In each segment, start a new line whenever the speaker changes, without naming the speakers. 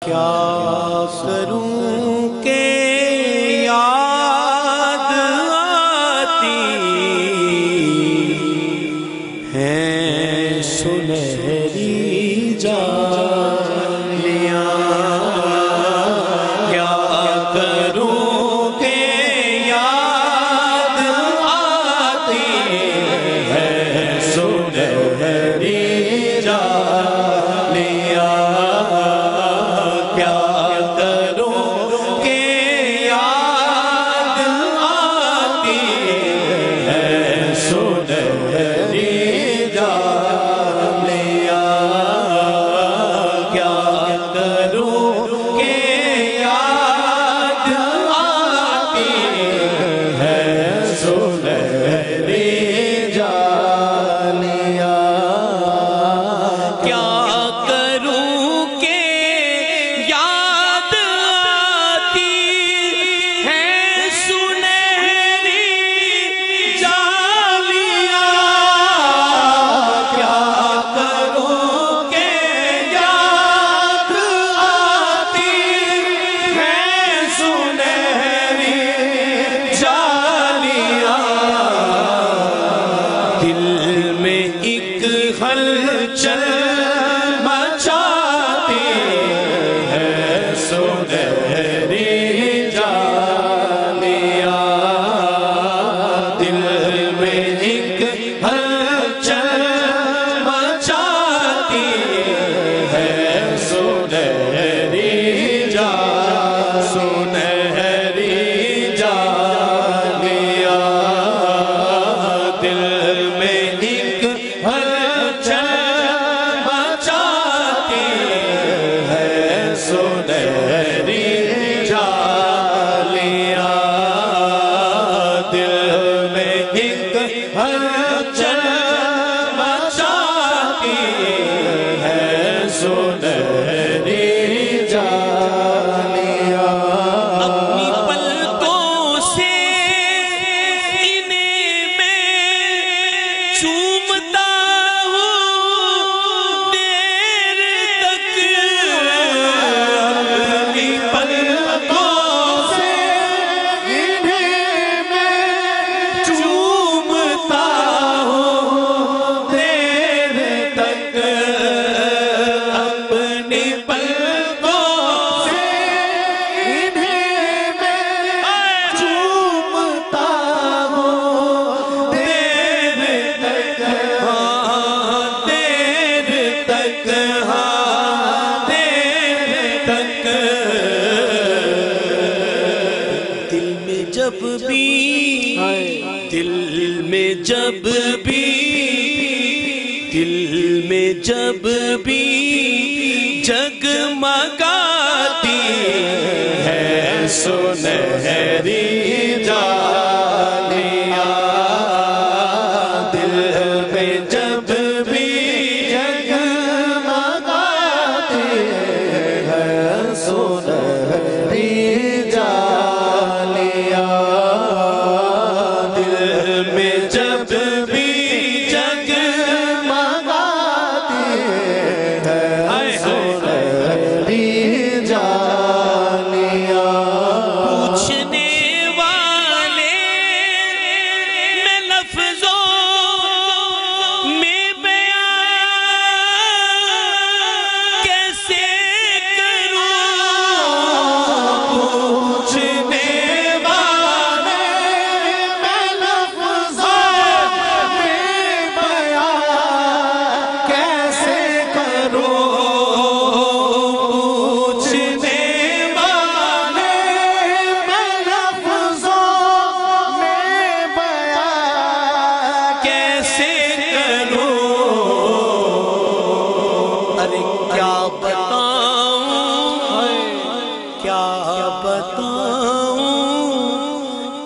کیا کروں کہ یاد آتی ہیں سنہری جالیاں، کیا کروں کہ یاد آتی ہیں سنہری جالیاں، کیا کروں کہ یاد آتی ہیں سنہری جالیاں، کیا کروں کہ یاد آتی ہیں سنہری جالیاں، کیا کروں کہ یاد آتی ہیں سنہری جالیاں، کیا کروں کہ یاد آتی ہیں سنہری جالیاں، دل میں ایک ہلچل مچاتی ہیں سنہری جالیاں، دل میں ایک ہلچل مچاتی ہیں سنہری سنہری جالیاں، دل میں ایک ہلچل مچاتی ہیں سنہری جالیاں، دل میں ایک ہلچل مچاتی ہیں سنہری جالیاں، اپنی پلکوں سے انہیں میں چومتا ہوں دیر تک، اپنی پلکوں سے انہیں میں چومتا ہوں دیر تک، اپنی پلکوں سے انہیں میں چومتا ہوں دیر تک، ہاں دیر تک، ہاں دیر تک، دل میں جب بھی دل میں جب بھی دل میں جب بھی جگمگاتی ہیں سنہری جالیاں، دل میں جب بھی جگمگاتی ہیں سنہری جالیاں، دل میں جب بھی جگمگاتی ہیں سنہری جالیاں، پوچھنے والے میں لفظوں میں بیان کیسے کروں، پوچھنے والے میں لفظوں میں بیان کیسے کروں، پوچھنے والے میں لفظوں میں بیان کیسے کروں، ارے کیا بتاؤں، کیا بتاؤں،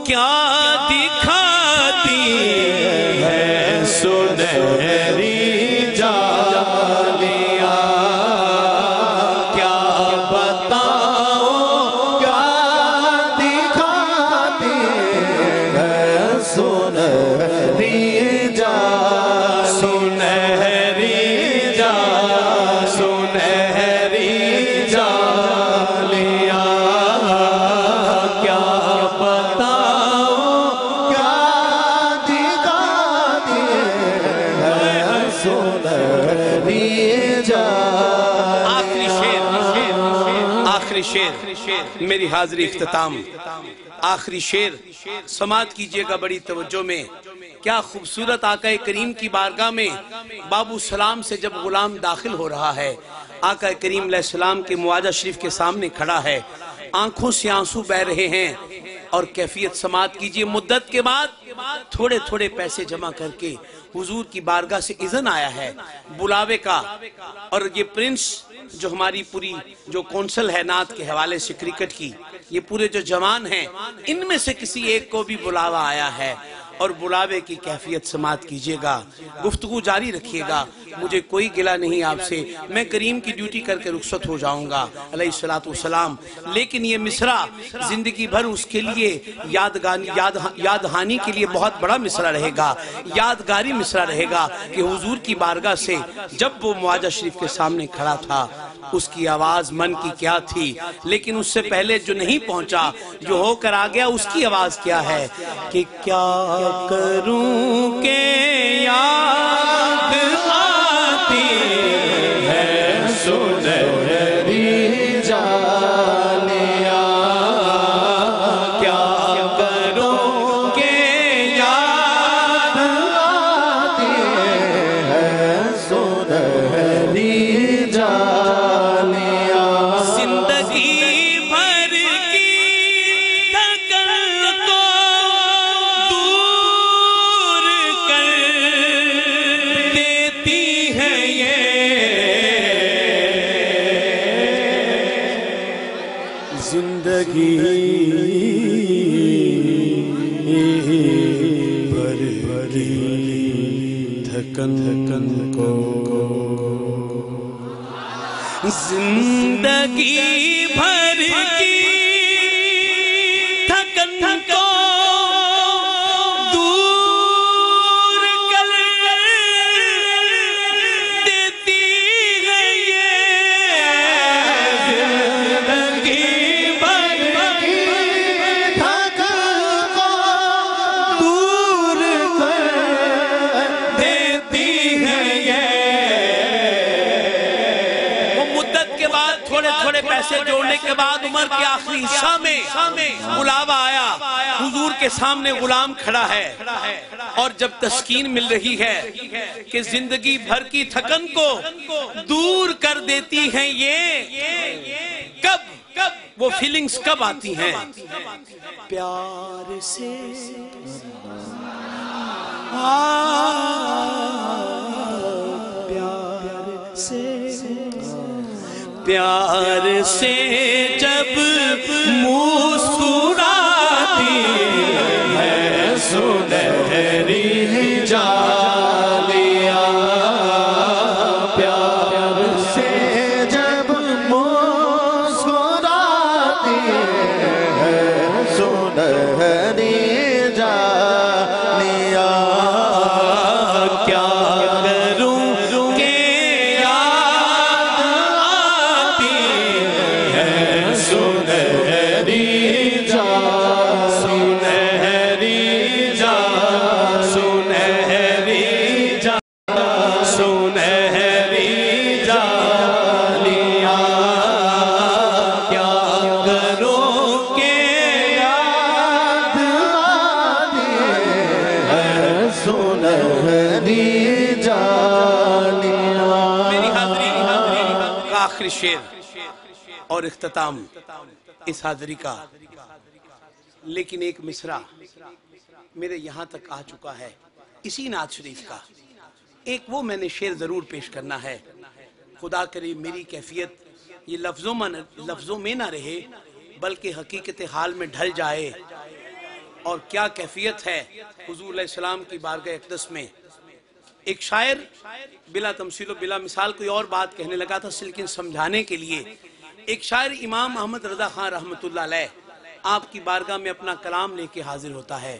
کیا دکھاتی ہے سنہری جالیاں، کیا بتاؤں، کیا دکھاتی ہے سنہری جالیاں، سنہری جالیاں، سنہری جالیاں، آخری شعر میری حاضری اختتام، آخری شعر سماعت کیجئے گا بڑی توجہ میں۔ کیا خوبصورت آقا کریم کی بارگاہ میں بابو سلام سے جب غلام داخل ہو رہا ہے، آقا کریم علیہ السلام کے مواجہ شریف کے سامنے کھڑا ہے، آنکھوں سے آنسو بہ رہے ہیں، اور کیفیت سماعت کیجئے۔ مدت کے بعد تھوڑے تھوڑے پیسے جمع کر کے حضور کی بارگاہ سے اذن آیا ہے بلاوے کا، اور یہ پرنس جو ہماری پوری جو کونسل ہے نعت کے حوالے سے کرکٹ کی، یہ پورے جو جوان ہیں ان میں سے کسی ایک کو بھی بلاوا آیا ہے، اور بلاوے کی کیفیت سماعت کیجئے گا، گفتگو جاری رکھیے گا۔ مجھے کوئی گلہ نہیں آپ سے، میں کریم کی ڈیوٹی کر کے رخصت ہو جاؤں گا علیہ السلام، لیکن یہ مصرع زندگی بھر اس کے لیے یادہانی کے لیے بہت بڑا مصرع رہے گا، یادگاری مصرع رہے گا کہ حضور کی بارگاہ سے جب وہ مواجہ شریف کے سامنے کھڑا تھا، اس کی آواز من کی کیا تھی، لیکن اس سے پہلے جو نہیں پہنچا، جو ہو کر آ گیا، اس کی آواز کیا ہے کہ کیا کروں کہ یاد آتی ہے سنہری جانیاں، کیا کروں کہ یاد آتی ہے سنہری جانیاں، زندگی بھر کی تھکن کو دور کر دیتی ہے زندگی بھر کی تھکن کو، زندگی بھر کی تھکن کو دور کر دیتی ہے زندگی بھر کی تھکن کو دور کر دیتی ہے وہ مدت کے بعد تھوڑے تھوڑے پیسے جوڑنے کے بعد عمر کے آخری حصہ میں بلاوا آیا، حضور کے سامنے غلام کھڑا ہے، اور جب تسکین مل رہی ہے کہ زندگی بھر کی تھکن کو دور کر دیتی ہیں یہ، کب وہ فیلنگز کب آتی ہیں؟ پیار سے پیار سے جب مسکراتی ہے سنہری جانیاں، پیار سے جب مسکراتی ہے سنہری جانیاں، کیا کروں کہ یاد آتی ہے سنہری جانیاں، سنہری جانیاں، سنہری جانیاں، سنہری جانیاں، کیا کروں کہ یاد آتی ہے سنہری جانیاں۔ میری حاضری کا آخری شعر اور اختتام اس حاضری کا، لیکن ایک مصرع میرے یہاں تک آ چکا ہے اسی نعت شریف کا، ایک وہ میں نے شعر ضرور پیش کرنا ہے۔ خدا کرے میری کیفیت یہ لفظوں میں نہ رہے بلکہ حقیقت حال میں ڈھل جائے، اور کیا کیفیت ہے حضور علیہ السلام کی بارگاہ اقدس میں۔ ایک شاعر بلا تمثیل و بلا مثال کوئی اور بات کہنے لگا تھا، لیکن سمجھانے کے لیے ایک شاعر امام احمد رضا خان رحمۃ اللہ علیہ آپ کی بارگاہ میں اپنا کلام لے کے حاضر ہوتا ہے،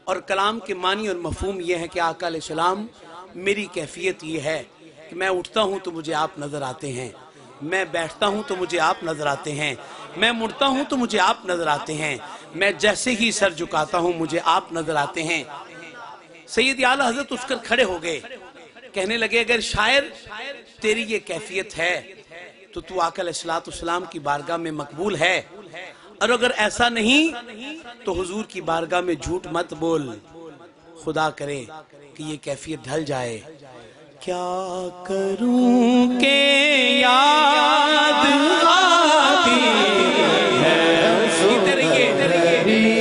اور کلام کے معنی اور مفہوم یہ ہے کہ آقا علیہ السلام میری کیفیت یہ ہے کہ میں اٹھتا ہوں تو مجھے آپ نظر آتے ہیں، میں بیٹھتا ہوں تو مجھے آپ نظر آتے ہیں، میں مڑتا ہوں تو مجھے آپ نظر آتے ہیں، میں جیسے ہی سر جھکاتا ہوں مجھے آپ نظر آتے ہیں۔ سید اعلیٰ حضرت اٹھ کر کھڑے ہو گئے، کہنے لگے اگر شاعر تیری یہ کیفیت ہے تو تو آقا علیہ السلام کی بارگاہ میں مقبول ہے، اور اگر ایسا نہیں تو حضور کی بارگاہ میں جھوٹ مت بول، خدا کرے کہ یہ کیفیت ڈھل جائے۔ کیا کروں کہ یاد آتی ہے، پیتے رہیے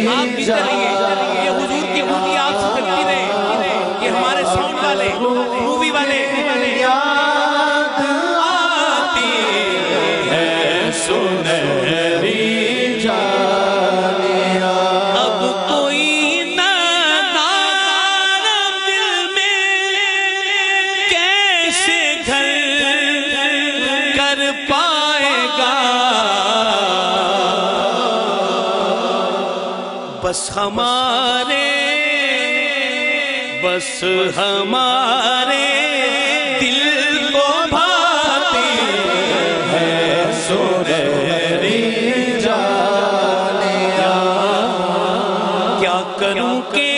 آپ، پیتے رہیے، یہ حضور کی بوٹی آپ سے تکتی رہے، یہ ہمارے ساؤنڈ والے، مووی والے، یاد آتی ہے سنہری جانیاں، اب کوئی ندار دل میں کیسے گھر کر پائے گا، بس ہمارے دل کو بھاتی ہے سنہری جانیاں، کیا کروں کہ